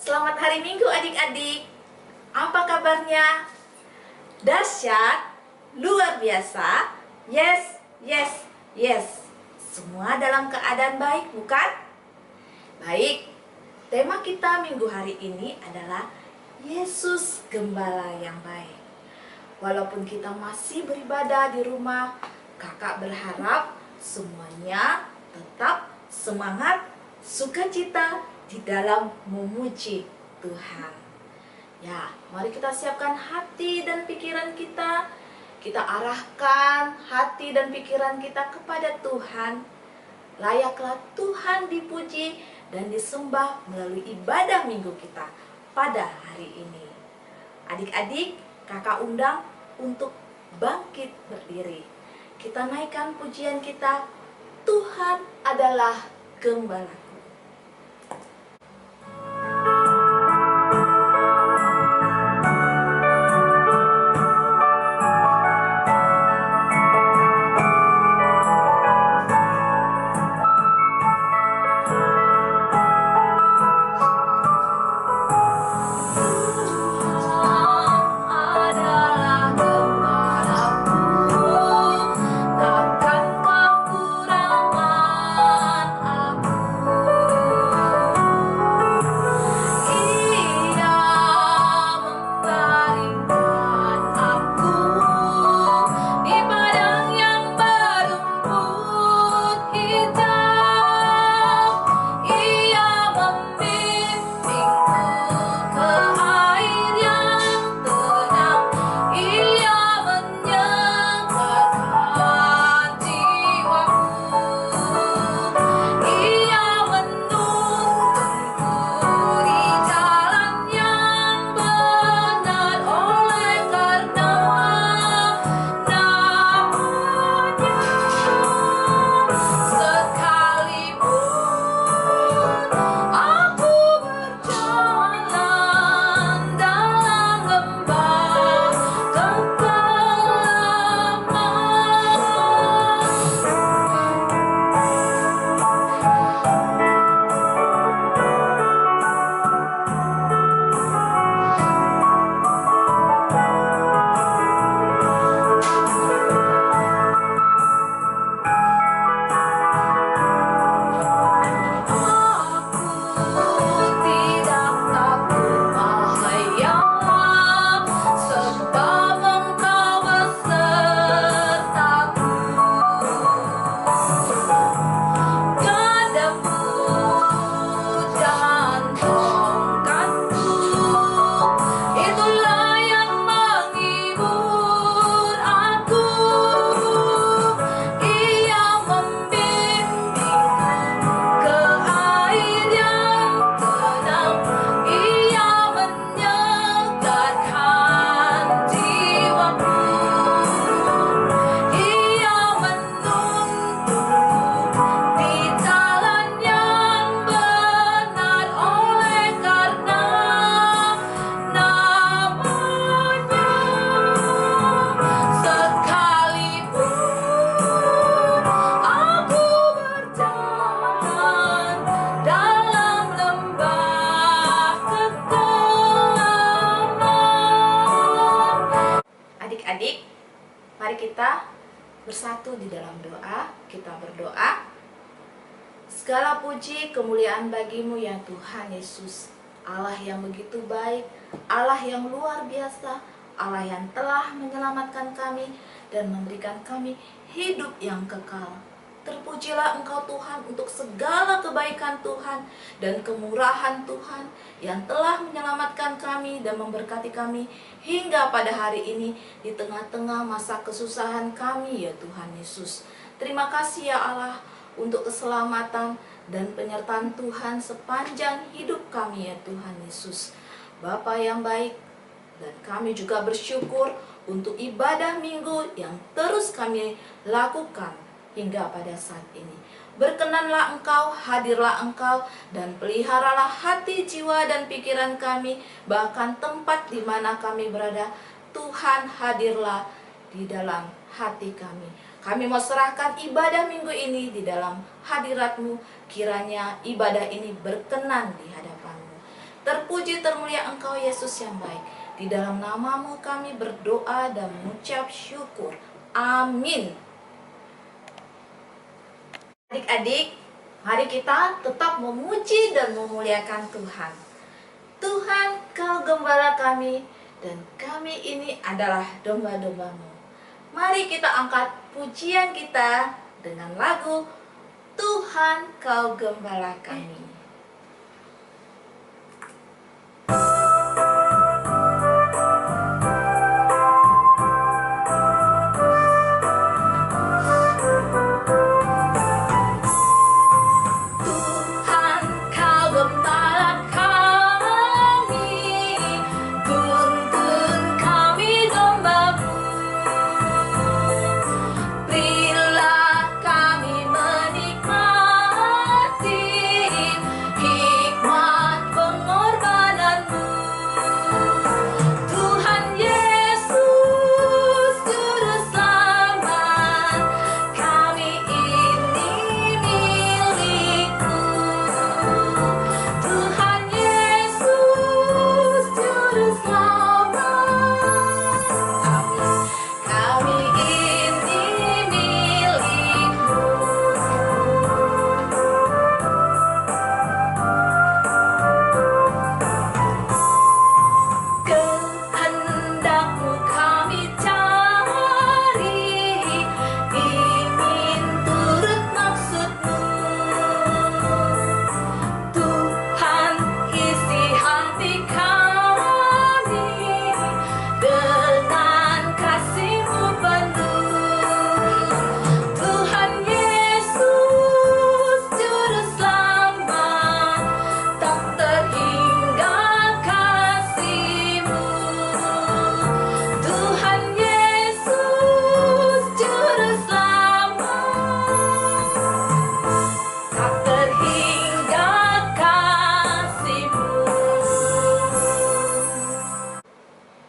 Selamat hari Minggu adik-adik. Apa kabarnya? Dahsyat, luar biasa. Yes, yes, yes. Semua dalam keadaan baik, bukan? Baik. Tema kita minggu hari ini adalah Yesus Gembala yang baik. Walaupun kita masih beribadah di rumah, kakak berharap semuanya tetap semangat, sukacita di dalam memuji Tuhan. Ya, mari kita siapkan hati dan pikiran kita. Kita arahkan hati dan pikiran kita kepada Tuhan. Layaklah Tuhan dipuji dan disembah melalui ibadah minggu kita pada hari ini. Adik-adik, kakak undang untuk bangkit berdiri. Kita naikkan pujian kita, Tuhan adalah Gembala. Adik-adik, mari kita bersatu di dalam doa. Kita berdoa. Segala puji kemuliaan bagimu ya Tuhan Yesus, Allah yang begitu baik, Allah yang luar biasa, Allah yang telah menyelamatkan kami dan memberikan kami hidup yang kekal. Terpujilah Engkau Tuhan untuk segala kebaikan Tuhan dan kemurahan Tuhan yang telah menyelamatkan kami dan memberkati kami hingga pada hari ini di tengah-tengah masa kesusahan kami ya Tuhan Yesus. Terima kasih ya Allah untuk keselamatan dan penyertaan Tuhan sepanjang hidup kami ya Tuhan Yesus. Bapa yang baik, dan kami juga bersyukur untuk ibadah minggu yang terus kami lakukan hingga pada saat ini. Berkenanlah Engkau, hadirlah Engkau, dan peliharalah hati, jiwa, dan pikiran kami, bahkan tempat di mana kami berada. Tuhan, hadirlah di dalam hati kami. Kami mau serahkan ibadah minggu ini di dalam hadirat-Mu. Kiranya ibadah ini berkenan di hadapan-Mu. Terpuji termulia Engkau Yesus yang baik. Di dalam namamu kami berdoa dan mengucap syukur. Amin. Adik-adik, mari kita tetap memuji dan memuliakan Tuhan. Tuhan, Kau gembala kami, dan kami ini adalah domba-dombamu. Mari kita angkat pujian kita dengan lagu Tuhan, Kau gembala kami.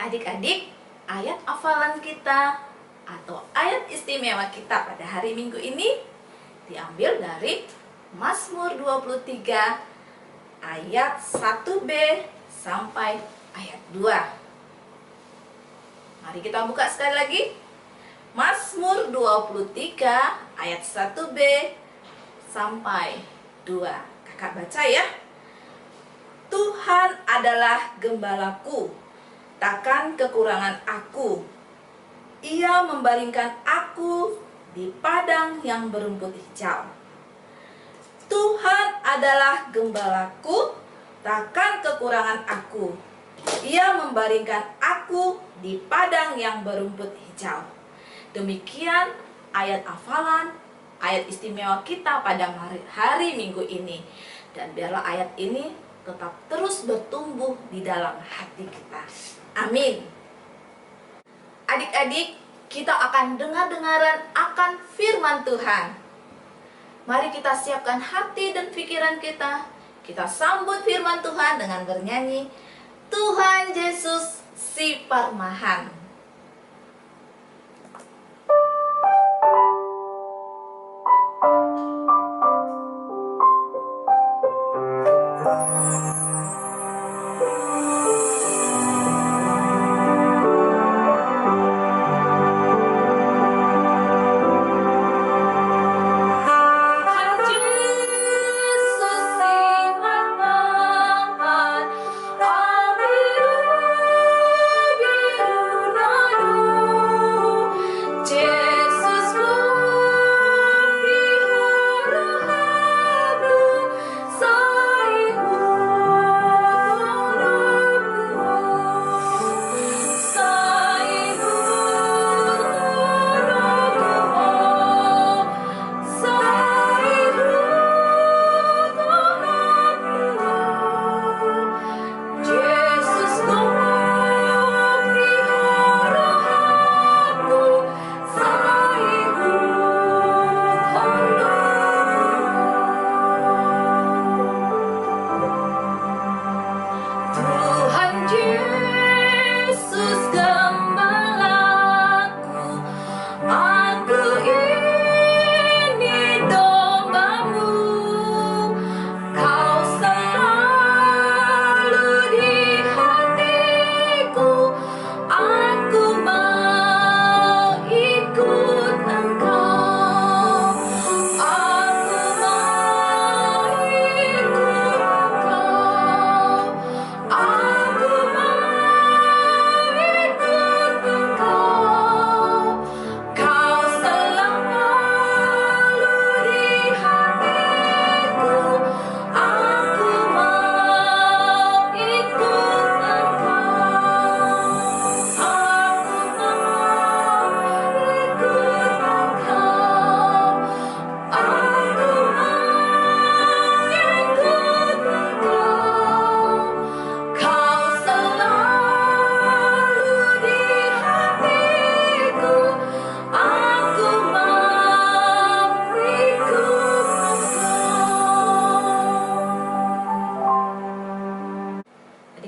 Adik-adik, ayat hafalan kita atau ayat istimewa kita pada hari Minggu ini diambil dari Mazmur 23 ayat 1b sampai ayat 2. Mari kita buka sekali lagi. Mazmur 23 ayat 1b sampai 2. Kakak baca ya. Tuhan adalah gembalaku, takkan kekurangan aku. Ia membaringkan aku di padang yang berumput hijau. Tuhan adalah gembalaku, takkan kekurangan aku. Ia membaringkan aku di padang yang berumput hijau. Demikian ayat hafalan, ayat istimewa kita pada hari Minggu ini. Dan biarlah ayat ini tetap terus bertumbuh di dalam hati kita. Amin. Adik-adik, kita akan dengar-dengaran akan firman Tuhan. Mari kita siapkan hati dan pikiran kita. Kita sambut firman Tuhan dengan bernyanyi Tuhan Yesus si Parmahan. Biru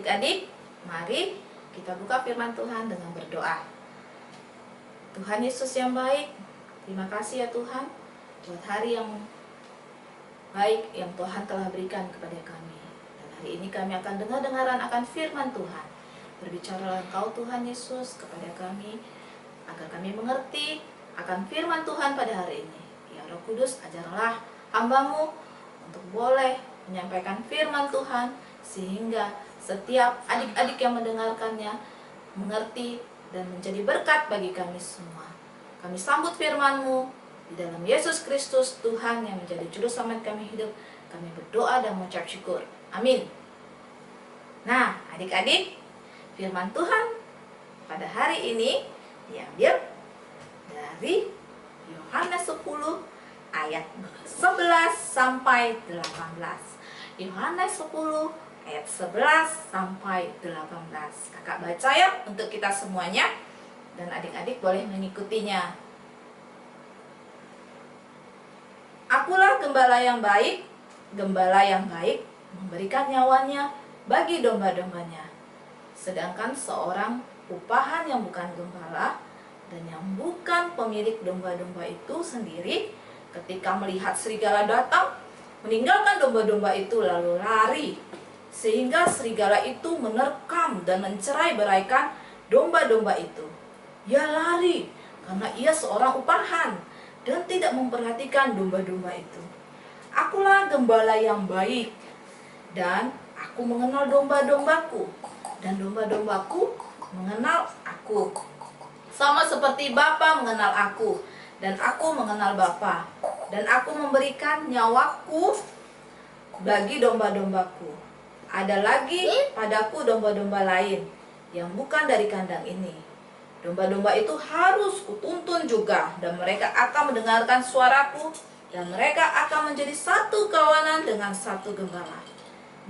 Adik-adik, mari kita buka firman Tuhan dengan berdoa. Tuhan Yesus yang baik, terima kasih ya Tuhan buat hari yang baik yang Tuhan telah berikan kepada kami. Dan hari ini kami akan dengar-dengaran akan firman Tuhan. Berbicaralah Engkau Tuhan Yesus kepada kami, agar kami mengerti akan firman Tuhan pada hari ini. Ya Roh Kudus, ajarlah hamba-Mu untuk boleh menyampaikan firman Tuhan, sehingga setiap adik-adik yang mendengarkannya mengerti dan menjadi berkat bagi kami semua. Kami sambut firman-Mu di dalam Yesus Kristus Tuhan yang menjadi juru selamat kami hidup. Kami berdoa dan mengucap syukur. Amin. Nah, adik-adik, firman Tuhan pada hari ini diambil dari Yohanes 10 ayat 11 sampai 18. Yohanes 10 ayat 11 sampai 18. Kakak baca ya untuk kita semuanya, dan adik-adik boleh mengikutinya. Akulah gembala yang baik. Gembala yang baik memberikan nyawanya bagi domba-dombanya. Sedangkan seorang upahan yang bukan gembala dan yang bukan pemilik domba-domba itu sendiri, ketika melihat serigala datang, meninggalkan domba-domba itu lalu lari, sehingga serigala itu menerkam dan mencerai-beraikan domba-domba itu. Ia lari karena ia seorang upahan dan tidak memperhatikan domba-domba itu. Akulah gembala yang baik, dan aku mengenal domba-dombaku, dan domba-dombaku mengenal aku. Sama seperti Bapa mengenal aku, dan aku mengenal Bapa, dan aku memberikan nyawaku bagi domba-dombaku. Ada lagi padaku domba-domba lain yang bukan dari kandang ini. Domba-domba itu harus kutuntun juga, dan mereka akan mendengarkan suaraku, dan mereka akan menjadi satu kawanan dengan satu gembala.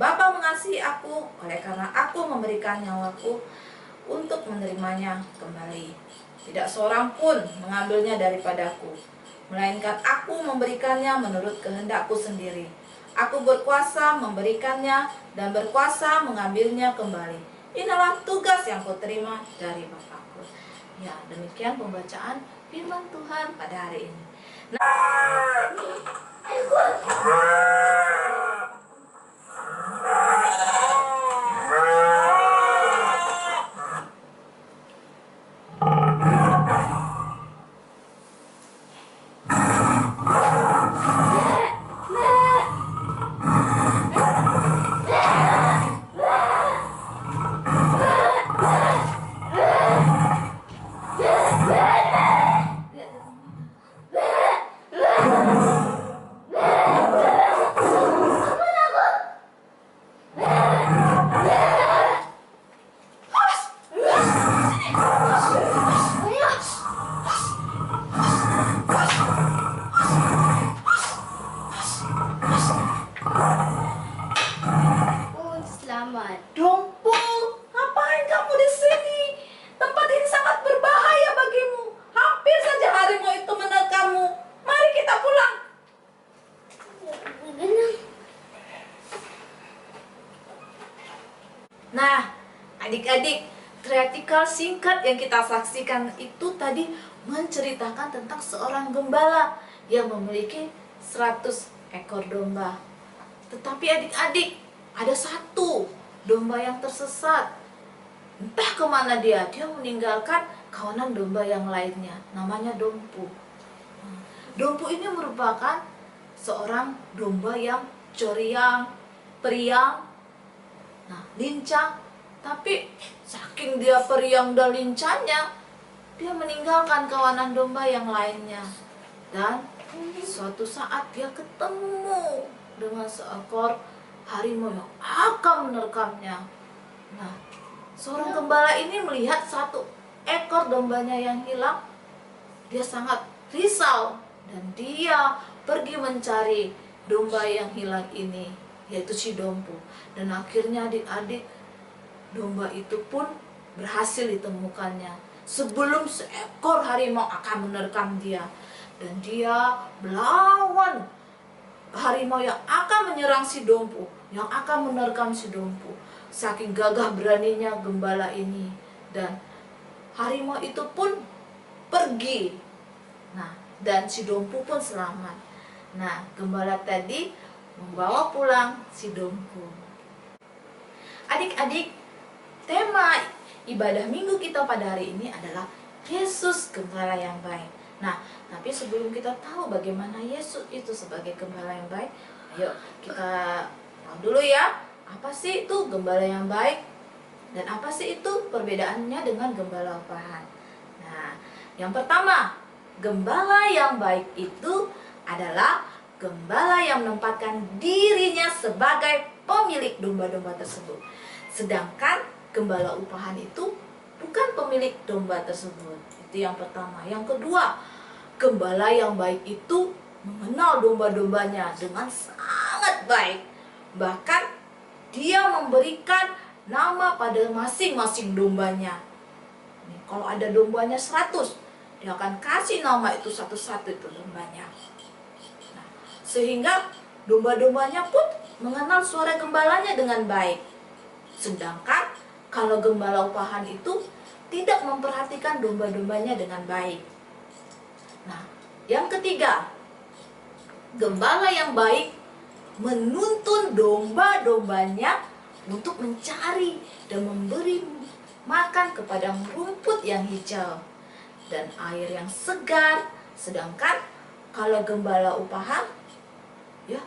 Bapa mengasihi aku, oleh karena aku memberikan nyawaku untuk menerimanya kembali. Tidak seorang pun mengambilnya daripadaku, melainkan aku memberikannya menurut kehendakku sendiri. Aku berkuasa memberikannya dan berkuasa mengambilnya kembali. Inilah tugas yang kuterima dari Bapakku. Ya, demikian pembacaan firman Tuhan pada hari ini. Dompu, ngapain kamu di sini? Tempat ini sangat berbahaya bagimu. Hampir saja harimau itu menerkammu. Mari kita pulang. Nah, adik-adik, artikel singkat yang kita saksikan itu tadi menceritakan tentang seorang gembala yang memiliki 100 ekor domba. Tetapi adik-adik, ada satu domba yang tersesat. Entah kemana dia meninggalkan kawanan domba yang lainnya. Namanya Dompu. Dompu ini merupakan seorang domba yang ceriang, periang, lincah. Tapi saking dia periang dan lincahnya, dia meninggalkan kawanan domba yang lainnya. Dan suatu saat dia ketemu dengan seekor harimau yang akan menerkamnya. Nah, seorang gembala ini melihat satu ekor dombanya yang hilang. Dia sangat risau dan dia pergi mencari domba yang hilang ini, yaitu si Dompu. Dan akhirnya adik-adik, domba itu pun berhasil ditemukannya sebelum seekor harimau akan menerkam dia. Dan dia melawan harimau yang akan menyerang si Dompu, yang akan menerkam si Dompu. Saking gagah beraninya gembala ini, dan harimau itu pun pergi. Nah, dan si dompu pun selamat. Nah, gembala tadi membawa pulang si dompu. Adik-adik, tema ibadah minggu kita pada hari ini adalah Yesus gembala yang baik. Nah, tapi sebelum kita tahu bagaimana Yesus itu sebagai gembala yang baik, ayo kita tahu dulu ya, apa sih itu gembala yang baik? Dan apa sih itu perbedaannya dengan gembala upahan? Nah, yang pertama, gembala yang baik itu adalah gembala yang menempatkan dirinya sebagai pemilik domba-domba tersebut. Sedangkan gembala upahan itu bukan pemilik domba tersebut. Itu yang pertama. Yang kedua, gembala yang baik itu mengenal domba-dombanya dengan sangat baik. Bahkan dia memberikan nama pada masing-masing dombanya. Kalau ada dombanya 100, dia akan kasih nama itu satu-satu itu dombanya. Nah, sehingga domba-dombanya pun mengenal suara gembalanya dengan baik. Sedangkan kalau gembala upahan itu tidak memperhatikan domba-dombanya dengan baik. Nah, yang ketiga, gembala yang baik menuntun domba-dombanya untuk mencari dan memberi makan kepada rumput yang hijau dan air yang segar. Sedangkan kalau gembala upahan ya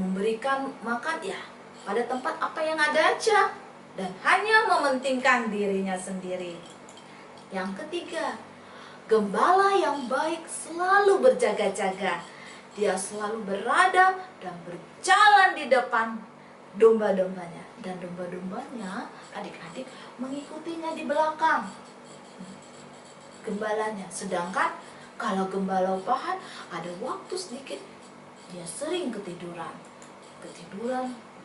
memberikan makan ya pada tempat apa yang ada aja dan hanya mementingkan dirinya sendiri. Yang ketiga, gembala yang baik selalu berjaga-jaga. Dia selalu berada dan berjalan di depan domba-dombanya, dan domba-dombanya, adik-adik, mengikutinya di belakang gembalanya. Sedangkan kalau gembala upahan ada waktu sedikit, dia sering ketiduran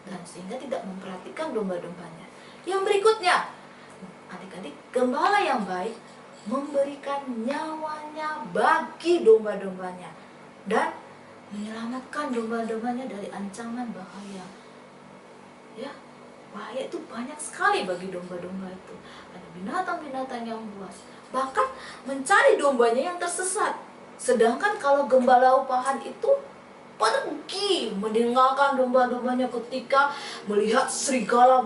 dan sehingga tidak memperhatikan domba-dombanya. Yang berikutnya, adik-adik, gembala yang baik memberikan nyawanya bagi domba-dombanya dan menyelamatkan domba-dombanya dari ancaman bahaya. Ya, bahaya itu banyak sekali bagi domba-domba itu. Ada binatang-binatang yang buas, bahkan mencari dombanya yang tersesat. Sedangkan kalau gembala upahan itu pergi meninggalkan domba-dombanya ketika melihat serigala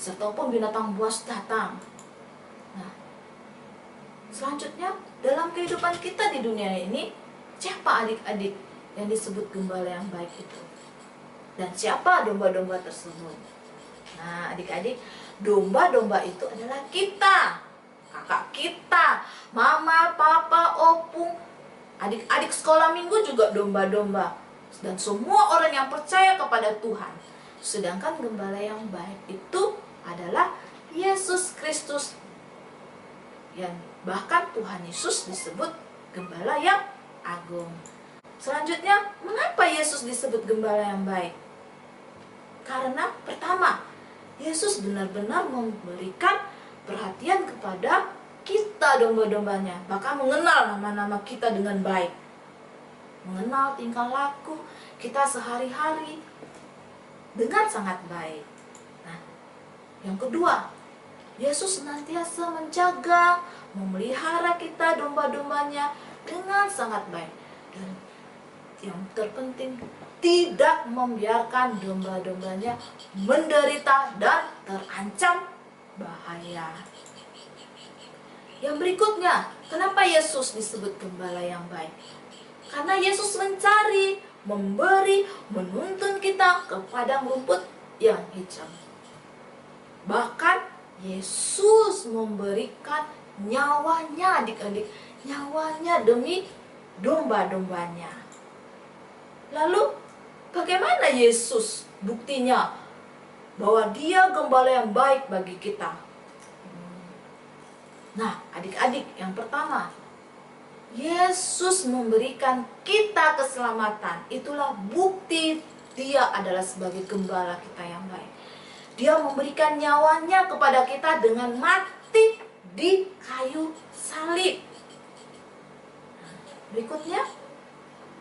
serta pun binatang buas datang. Nah, selanjutnya dalam kehidupan kita di dunia ini, siapa adik-adik yang disebut gembala yang baik itu? Dan siapa domba-domba tersebut? Nah, adik-adik, domba-domba itu adalah kita, kakak kita, mama, papa, opung, adik-adik sekolah minggu juga domba-domba, dan semua orang yang percaya kepada Tuhan. Sedangkan gembala yang baik itu adalah Yesus Kristus, yang bahkan Tuhan Yesus disebut gembala yang agung. Selanjutnya, mengapa Yesus disebut gembala yang baik? Karena pertama, Yesus benar-benar memberikan perhatian kepada kita domba-dombanya, bahkan mengenal nama-nama kita dengan baik, mengenal tingkah laku kita sehari-hari dengan sangat baik. Nah, yang kedua, Yesus senantiasa menjaga, memelihara kita domba-dombanya dengan sangat baik. Dan yang terpenting, tidak membiarkan domba-dombanya menderita dan terancam bahaya. Yang berikutnya, kenapa Yesus disebut gembala yang baik? Karena Yesus mencari, memberi, menuntun kita ke padang rumput yang hijau. Bahkan Yesus memberikan nyawanya, adik-adik, nyawanya demi domba-dombanya. Lalu bagaimana Yesus buktinya bahwa dia gembala yang baik bagi kita? Nah, adik-adik, yang pertama, Yesus memberikan kita keselamatan. Itulah bukti dia adalah sebagai gembala kita yang baik. Dia memberikan nyawanya kepada kita dengan mati di kayu salib. Berikutnya,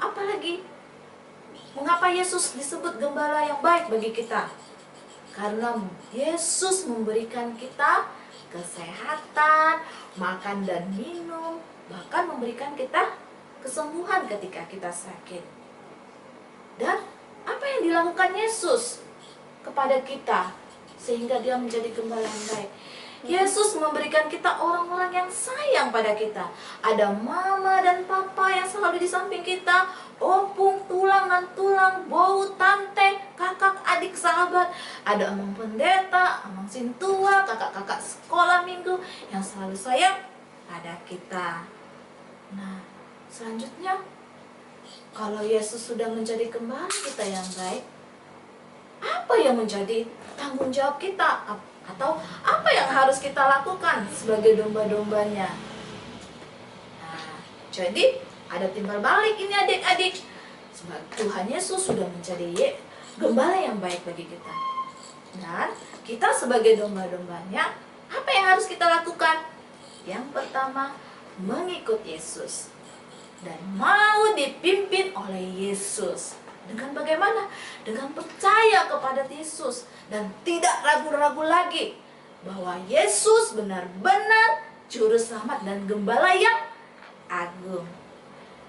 apalagi? Mengapa Yesus disebut gembala yang baik bagi kita? Karena Yesus memberikan kita kesehatan, makan dan minum, bahkan memberikan kita kesembuhan ketika kita sakit. Dan apa yang dilakukan Yesus kepada kita sehingga dia menjadi gembala yang baik? Yesus memberikan kita orang-orang yang sayang pada kita. Ada mama dan papa yang selalu di samping kita, opung, tulang dan tulang, bau, tante, kakak, adik, sahabat. Ada amang pendeta, amang sintua, kakak-kakak sekolah minggu yang selalu sayang pada kita. Nah, selanjutnya, kalau Yesus sudah menjadi gembala kita yang baik, apa yang menjadi tanggung jawab kita? Atau apa yang harus kita lakukan sebagai domba-dombanya? Nah, jadi ada timbal balik ini adik-adik. Sebab Tuhan Yesus sudah menjadi gembala yang baik bagi kita. Dan kita sebagai domba-dombanya, apa yang harus kita lakukan? Yang pertama, mengikut Yesus. Dan mau dipimpin oleh Yesus. Dengan bagaimana? Dengan percaya kepada Yesus dan tidak ragu-ragu lagi bahwa Yesus benar-benar juru selamat dan gembala yang agung.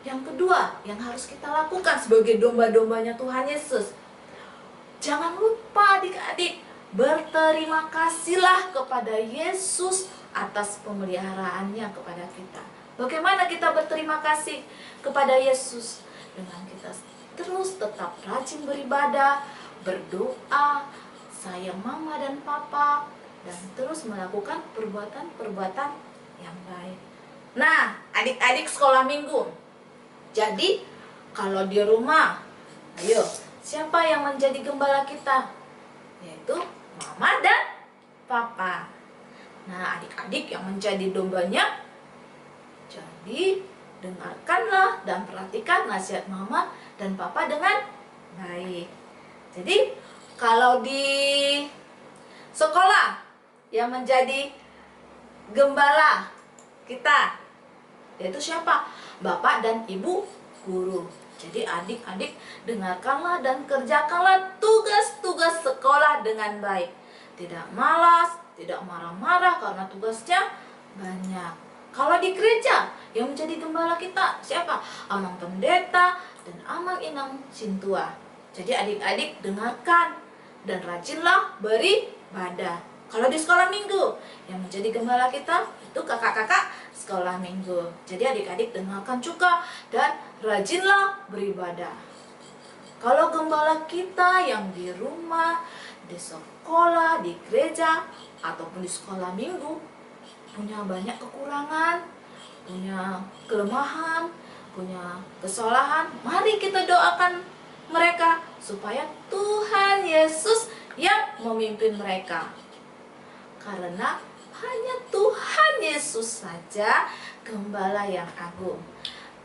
Yang kedua yang harus kita lakukan sebagai domba-dombanya Tuhan Yesus, jangan lupa adik-adik, berterima kasihlah kepada Yesus atas pemeliharaannya kepada kita. Bagaimana kita berterima kasih kepada Yesus? Dengan kita terus tetap rajin beribadah, berdoa, sayang mama dan papa, dan terus melakukan perbuatan-perbuatan yang baik. Nah, adik-adik sekolah minggu, jadi kalau di rumah, ayo, siapa yang menjadi gembala kita? Yaitu mama dan papa. Nah, adik-adik yang menjadi dombanya, jadi dengarkanlah dan perhatikan nasihat mama dan papa dengan baik. Jadi kalau di sekolah yang menjadi gembala kita, yaitu siapa? Bapak dan ibu guru. Jadi adik-adik dengarkanlah dan kerjakanlah tugas-tugas sekolah dengan baik. Tidak malas, tidak marah-marah karena tugasnya banyak. Kalau di gereja yang menjadi gembala kita siapa? Amang pendeta dan amang inang sintua. Jadi adik-adik dengarkan dan rajinlah beribadah. Kalau di sekolah minggu yang menjadi gembala kita itu kakak-kakak sekolah minggu. Jadi adik-adik dengarkan juga dan rajinlah beribadah. Kalau gembala kita yang di rumah, di sekolah, di gereja ataupun di sekolah minggu punya banyak kekurangan, punya kelemahan, punya kesalahan, mari kita doakan mereka supaya Tuhan Yesus yang memimpin mereka. Karena hanya Tuhan Yesus saja gembala yang agung,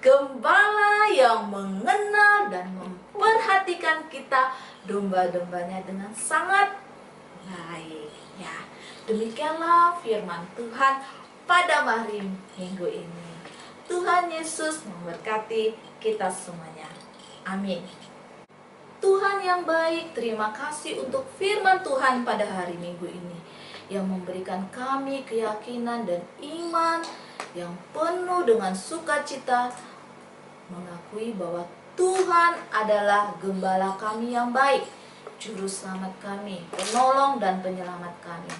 gembala yang mengenal dan memperhatikan kita domba-dombanya dengan sangat baik. Ya, demikianlah firman Tuhan pada hari Minggu ini. Tuhan Yesus memberkati kita semuanya. Amin. Tuhan yang baik, terima kasih untuk firman Tuhan pada hari Minggu ini yang memberikan kami keyakinan dan iman yang penuh dengan sukacita, mengakui bahwa Tuhan adalah gembala kami yang baik, juru selamat kami, penolong dan penyelamat kami.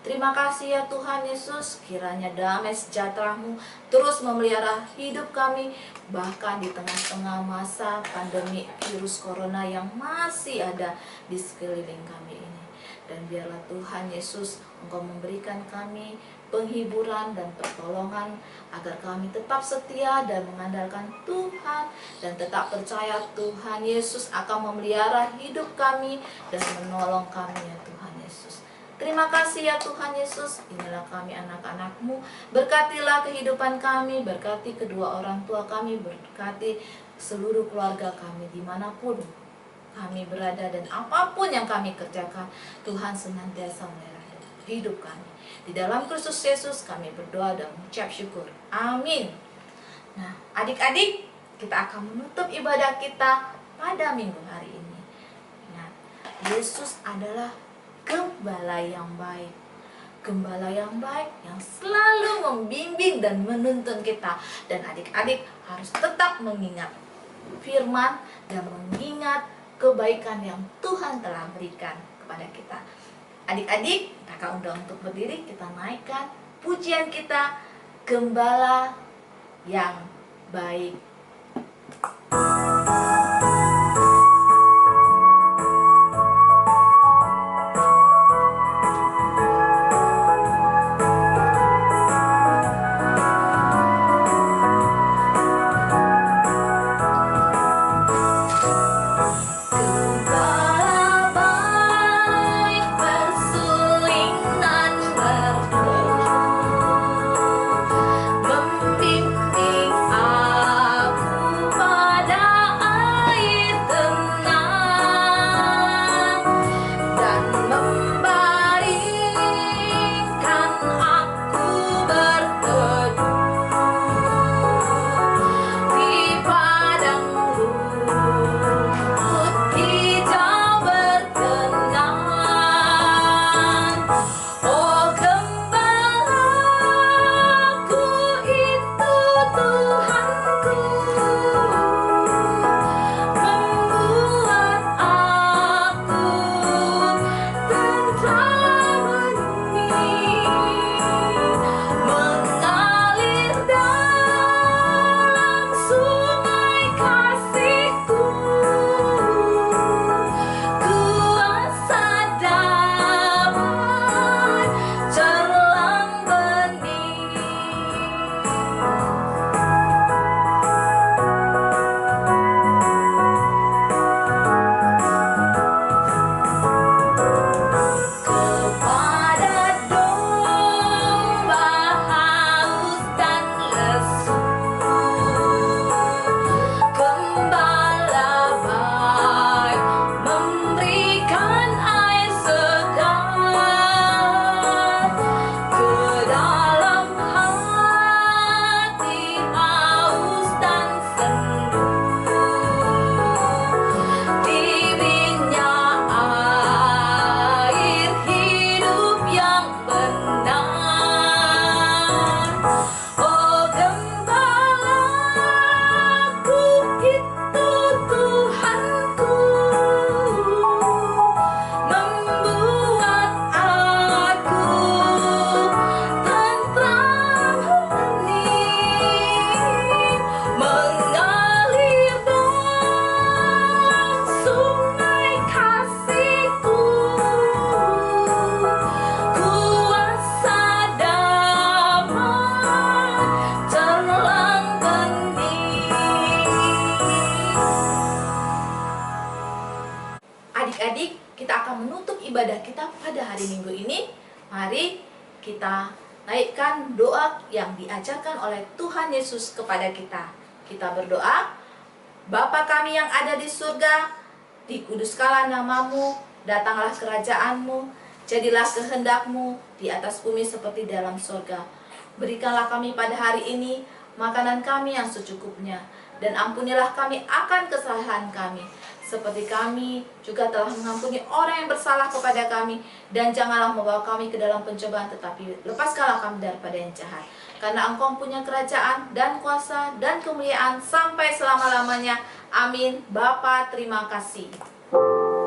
Terima kasih ya Tuhan Yesus, kiranya damai sejahtera-Mu terus memelihara hidup kami, bahkan di tengah-tengah masa pandemi virus corona yang masih ada di sekeliling kami ini. Dan biarlah Tuhan Yesus Engkau memberikan kami penghiburan dan pertolongan agar kami tetap setia dan mengandalkan Tuhan dan tetap percaya Tuhan Yesus akan memelihara hidup kami dan menolong kami ya Tuhan Yesus. Terima kasih ya Tuhan Yesus, inilah kami anak-anak-Mu, berkatilah kehidupan kami, berkati kedua orang tua kami, berkati seluruh keluarga kami dimanapun kami berada dan apapun yang kami kerjakan, Tuhan senantiasa memelihara hidup kami. Di dalam Kristus Yesus kami berdoa dan mengucap syukur. Amin. Nah, adik-adik, kita akan menutup ibadah kita pada minggu hari ini. Nah, Yesus adalah gembala yang baik. Gembala yang baik yang selalu membimbing dan menuntun kita. Dan adik-adik harus tetap mengingat firman dan mengingat kebaikan yang Tuhan telah berikan kepada kita. Adik-adik, kakak undang untuk berdiri, kita naikkan pujian kita, Gembala yang Baik. Adik-adik, kita akan menutup ibadah kita pada hari Minggu ini. Mari kita naikkan doa yang diajarkan oleh Tuhan Yesus kepada kita. Kita berdoa, Bapa kami yang ada di surga, dikuduskanlah namamu, datanglah kerajaanmu, jadilah kehendakmu di atas bumi seperti dalam surga. Berikanlah kami pada hari ini makanan kami yang secukupnya, dan ampunilah kami akan kesalahan kami, seperti kami juga telah mengampuni orang yang bersalah kepada kami. Dan janganlah membawa kami ke dalam pencobaan, tetapi lepaskanlah kami daripada yang jahat. Karena Engkau punya kerajaan dan kuasa dan kemuliaan sampai selama-lamanya. Amin. Bapa, terima kasih. Bapa,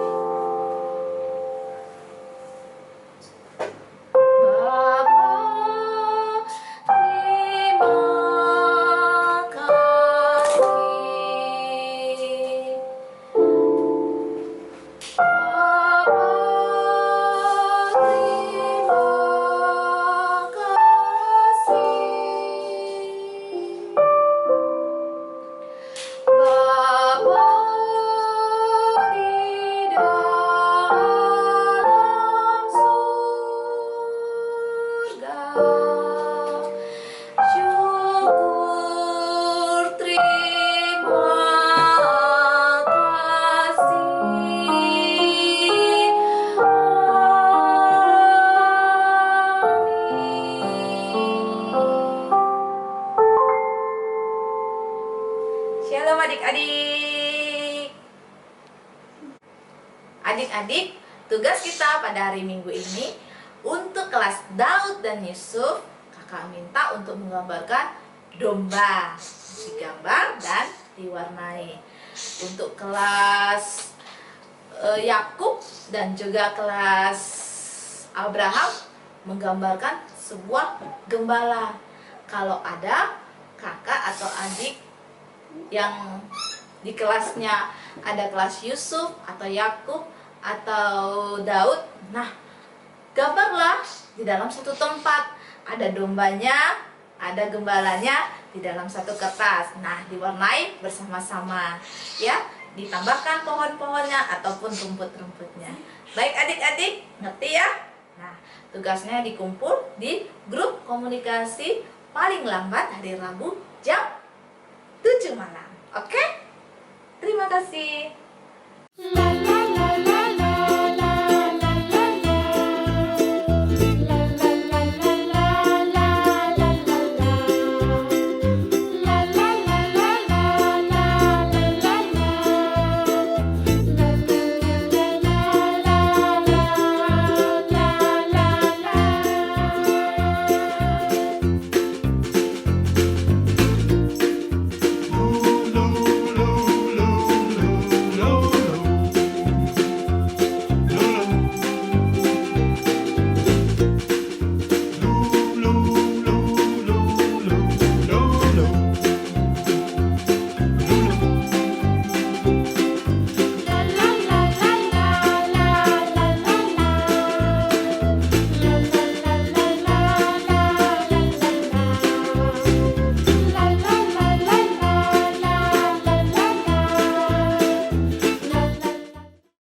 pada hari Minggu ini, untuk kelas Daud dan Yusuf, kakak minta untuk menggambarkan domba, digambar dan diwarnai. Untuk kelas Yakub dan juga kelas Abraham menggambarkan sebuah gembala. Kalau ada kakak atau adik yang di kelasnya ada kelas Yusuf atau Yakub atau Daud, nah gambarlah di dalam satu tempat, ada dombanya, ada gembalanya di dalam satu kertas. Nah, diwarnai bersama-sama ya, ditambahkan pohon-pohonnya ataupun rumput-rumputnya. Baik adik-adik, ngerti ya? Nah, tugasnya dikumpul di grup komunikasi paling lambat hari Rabu jam 7 malam. Oke? Terima kasih.